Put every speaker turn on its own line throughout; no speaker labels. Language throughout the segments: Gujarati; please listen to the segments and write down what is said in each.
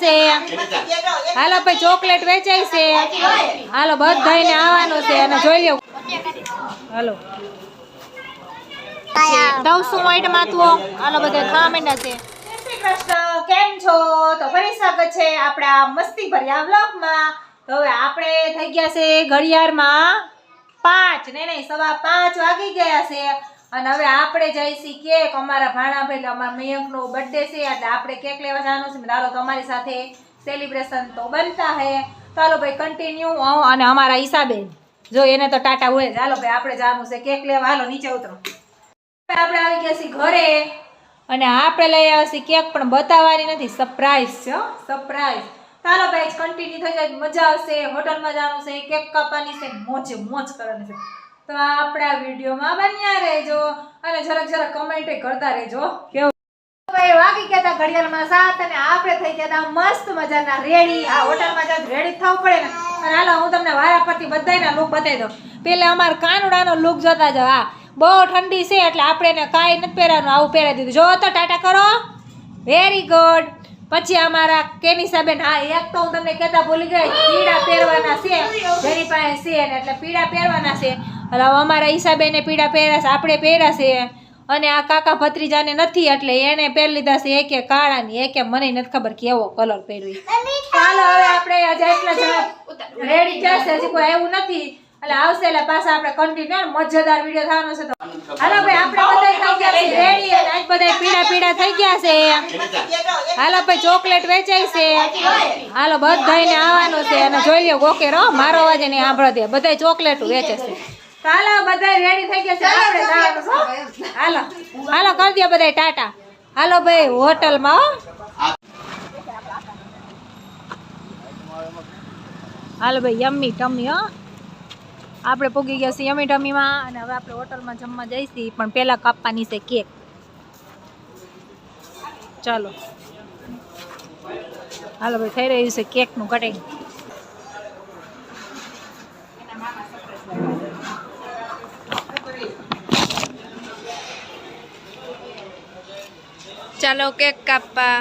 છે હાલો ભાઈ ચોકલેટ વેચાય છે હાલો બધાને આવવાનું છે અને જોઈ લ્યો હાલો દવસું વાઈટ માથવો હાલો બધા ખાવા માંડ્યા છે શ્રી કૃષ્ણ કેમ છો તો ફરી સ્વાગત છે આપણા મસ્તી ભર્યા વ્લોગમાં તો હવે આપણે થઈ ગયા છે ઘડિયાળમાં 5 નહીં 5:15 વાગી ગયા છે અને હવે આપણે જઈશી કેક અમારા ભાણાભાઈ એટલે અમારા મયંકનો બર્થડે છે એટલે આપણે કેક લેવા જવાનું છે ચાલો તમારી સાથે સેલિબ્રેશન તો બનતા હે ચાલો ભાઈ કન્ટિન્યુ અને અમારા હિસાબે જો એને તો ટાટા હોય ચાલો ભાઈ આપણે જવાનું છે કેક લેવા હાલો નીચે ઉતરો આપણે આવી ગયા છીએ ઘરે અને આપણે લઈ આવ્યા છીએ કેક પણ બતાવવાની નથી સરપ્રાઈઝ છે સરપ્રાઈઝ ચાલો ભાઈ કન્ટિન્યુ થઈ જાય મજા આવશે હોટલમાં જવાનું છે કેક કાપવાની છે મોજ કરવાની છે તો આપણા વિડીયોમાં બન્યા રહેજો અને જરાક કમેન્ટ કરતા રહેજો કેવું ભાઈ વાગી ગયા હતા ઘડિયાળમાં 7 અને આપણે થઈ ગયા હતા મસ્ત મજાના રેડી આ હોટલમાં જાવ રેડી થવું પડે ને અને હાલો હું તમને વારાફરતી બધાયના લુક બતાવી દઉં પેલા અમાર કાનુડાનો લુક જોતા જાવ આ બહુ ઠંડી છે એટલે આપણે એને કાંઈ નથી પહેરવાનું આવું પહેરાવી દીધું જો તો ટાટા કરો વેરી ગુડ પછી અમારા કેનિસાબેન હા એક તો હું તમને કહેતા ભૂલી ગઈ પીળા પહેરવાના છે જેની પાસે છે ને એટલે પીળા પહેરવાના છે એટલે અમારા ઈસાબેને પીળા પહેર્યા છે આપણે પહેર્યા છે અને આ કાકા ભત્રીજાને નથી એટલે એને પહેરી લીધા છે એકે કાળાની એકે મને નથી ખબર કેવો કલર પહેરવી ચાલો હવે આપણે આજે એટલા જણા રેડી થશે હજી કોઈ આવ્યું નથી એટલે આવશે એટલે પાછા આપણે કન્ટિન્યુ મજેદાર વિડિયો થવાનો છે તો હાલો ભાઈ આપણે બધા થઈ ગયા છે રેડી અને આજ બધા પીળા થઈ ગયા છે હાલો ભાઈ ચોકલેટ વેચાય છે હાલો બધાને આવવાનું છે અને જોઈ લ્યો ગોકે રો મારો અવાજ નહીં સાંભળો દે બધા ચોકલેટ વેચે છે હાલો બધા રેડી થઈ ગયા છે આપણે જવાનું હાલો હાલો કરી દો બધા ટાટા હાલો ભાઈ હોટલમાં હો હાલો ભાઈ યમ્મી ટમ્મી હો આપણે પોગી ગયા છીએ યમી ટમીમાં અને હવે આપણે હોટલમાં જમવા જઈશી પણ પહેલા કાપવાની છે કેક ચાલો હાલો ભાઈ થઈ રહ્યું છે કેકનું કટિંગ
ચાલો કેક કાપવા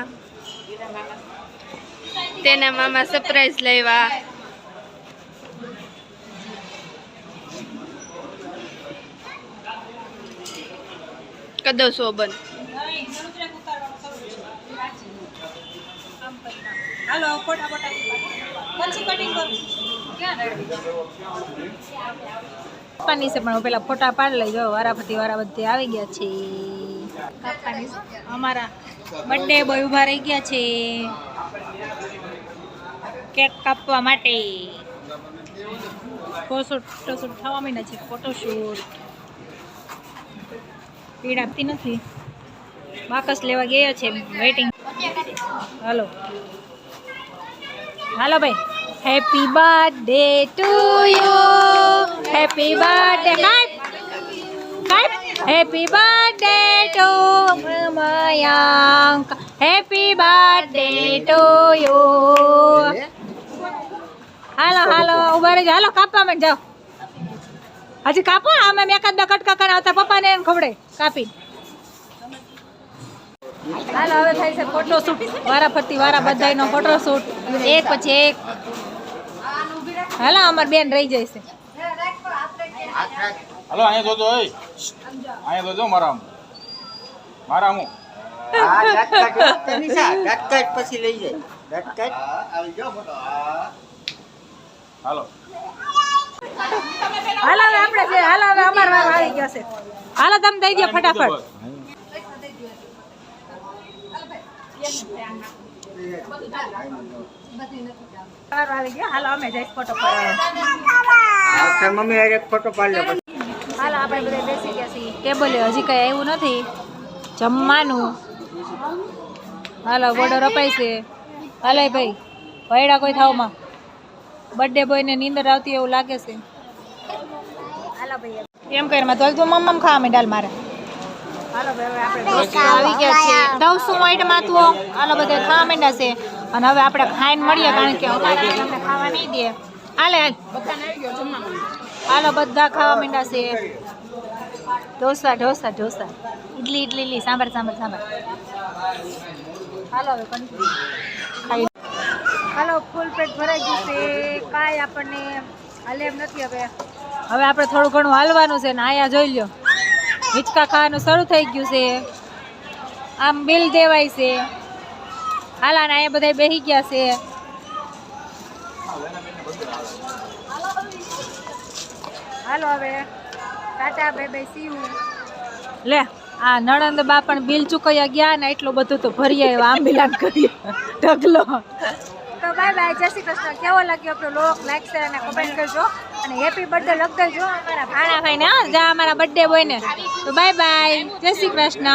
તેના મામા સરપ્રાઈઝ લેવા કદો શોભન
હાલો ફોટા પછી કટિંગ કરું કાપવાની છે પણ પેલા ફોટા પાડી લઈ જાઓ વારાફરતી બધી આવી ગયા છે કાપવાની અમારા બર્થડે બોય ઉભા રહી ગયા છે કેક કાપવા માટે ફોટોશૂટ થવા માંડ્યા છે ફોટોશૂટ પીડ આપતી નથી બાકસ લેવા ગયા છે વેઇટિંગ હાલો હાલો ભાઈ happy birthday to you happy birthday કાઈ happy birthday to Mayank happy birthday to you હાલો હાલો ઉભા રહેજો હાલો કાપવા માંડ જાઓ હજી કાપો આમાં એકાદ બે કટકા કરે આવતા પપ્પાને એમ ખવડે કાપી હાલો હવે થાય છે ફોટોશૂટ વારાફરતી બધાયનો ફોટોશૂટ એક પછી એક હાલો અમાર બેન રહી જાય છે
હાલો અહીંયા જોજો ઓય અહીંયા જોજો મારા હું
આ ડટકટ નિશા ડટકટ પછી લઈ જાય ડટકટ આવી ગયો ફોટો
હાલો
હાલો હવે આપણે છે હાલો હવે અમાર વાર આવી ગયો છે હાલો તમે દઈ દો ફટાફટ આવી ગયા હાલો અમે જઈશ ફોટો પાડવા
મમ્મી એક ફોટો પાડી લો
હાલો આપણે બધા બેસી ગયા છીએ ટેબલે હજી કઈ આવ્યું નથી જમવાનું હાલો બોર્ડર અપાય છે હાલો ભાઈ ભયડા કોઈ થાવમાં બર્થડે બોયને નીંદર આવતી એવું લાગે છે હાલો ભાઈ એમ કરીને તો મમ્મ ખાવા માંડાલ મારે હાલો ભાઈ હવે આપણે આવી ગયા છે દવસું વાઈટ માથવો હાલો બધા ખાવા માંડ્યા છે અને હવે આપણે ખાઈને મળીએ કારણ કે તમને ખાવા નહીં દે હાલે હાલો બધા ખાવા માંડ્યા છે ઢોસા ઇડલી સાંભર હાલો હવે ખાઈ સાવ ફૂલ પેટ ભરાઈ ગયું છે, કાંઈ આપણને હાલે એમ નથી. હવે આપણે થોડું ઘણું હાલવાનું છે ને આયા જોઈ લ્યો હિંચકા ખાવાનું શરૂ થઈ ગયું છે. આમ બિલ દેવાય છે. હાલા ને અહીંયા બધા બેસી ગયા છે. હાલો હવે Tata bye bye see you. લે આ નણંદ બા પણ બિલ ચૂકવ્યા ગયા ને એટલું બધું તો ભરી આવ્યા આંબીલાન કરી ઢગલો. તો બાય બાય, જય શ્રી કૃષ્ણ. કેવો લાગ્યો આપણો લોક? લાઈક શેર અને કમેન્ટ કરજો અને હેપી બર્થડે લખ દેજો અમારા ભાણા ભાઈને. હા જા અમારા બર્થડે બોય ને. તો બાય બાય, જય શ્રી કૃષ્ણ.